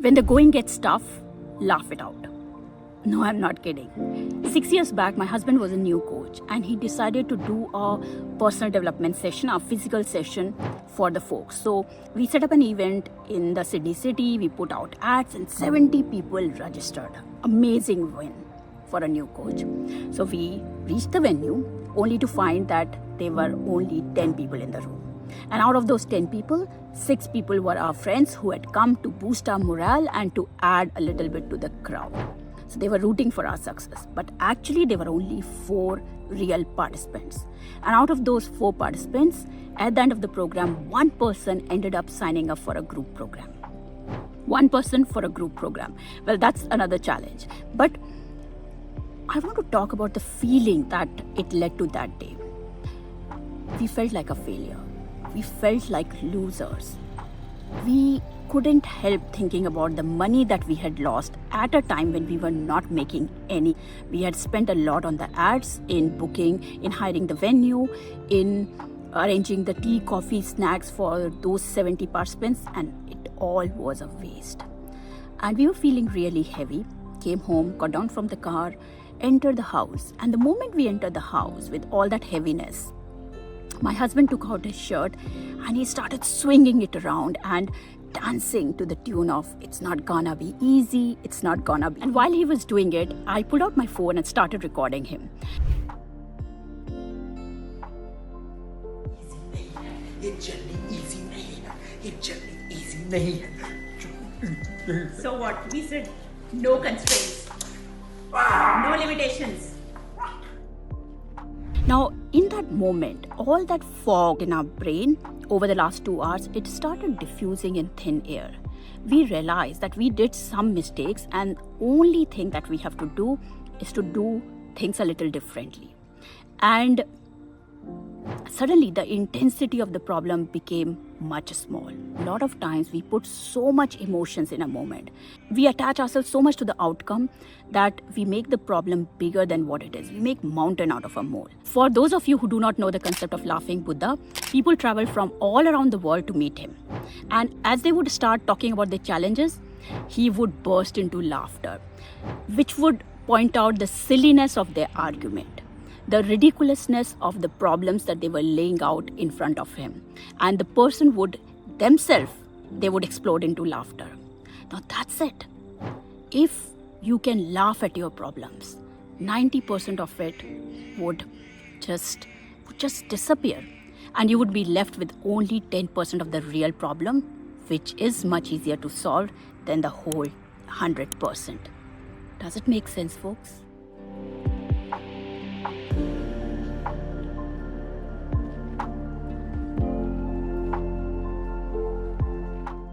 When the going gets tough, laugh it out. No, I'm not kidding. 6 years back, my husband was a new coach and he decided to do a personal development session, a physical session for the folks. So we set up an event in the Sydney city, we put out ads and 70 people registered. Amazing win for a new coach. So we reached the venue only to find that there were only 10 people in the room. And out of those 10 people, 6 people were our friends who had come to boost our morale and to add a little bit to the crowd. So they were rooting for our success. But actually, there were only 4 real participants. And out of those 4 participants, at the end of the program, 1 person ended up signing up for a group program. 1 person for a group program. Well, that's another challenge. But I want to talk about the feeling that it led to that day. We felt like a failure. We felt like losers. We couldn't help thinking about the money that we had lost at a time when we were not making any. We had spent a lot on the ads, in booking, in hiring the venue, in arranging the tea, coffee, snacks for those 70 participants, and it all was a waste. And we were feeling really heavy. Came home, got down from the car, entered the house, and the moment we entered the house with all that heaviness, my husband took out his shirt and he started swinging it around and dancing to the tune of "It's not gonna be easy, it's not gonna be." And while he was doing it, I pulled out my phone and started recording him. So what? We said no constraints, no limitations. Now, in that moment, all that fog in our brain over the last 2 hours, it started diffusing in thin air. We realized that we did some mistakes and only thing that we have to do is to do things a little differently. And suddenly the intensity of the problem became much small. A lot of times we put so much emotions in a moment. We attach ourselves so much to the outcome that we make the problem bigger than what it is. We make mountain out of a mole. For those of you who do not know the concept of laughing Buddha, people travel from all around the world to meet him. And as they would start talking about their challenges, he would burst into laughter, which would point out the silliness of their argument, the ridiculousness of the problems that they were laying out in front of him. And the person would themselves, they would explode into laughter. Now that's it. If you can laugh at your problems, 90% of it would just disappear. And you would be left with only 10% of the real problem, which is much easier to solve than the whole 100%. Does it make sense, folks?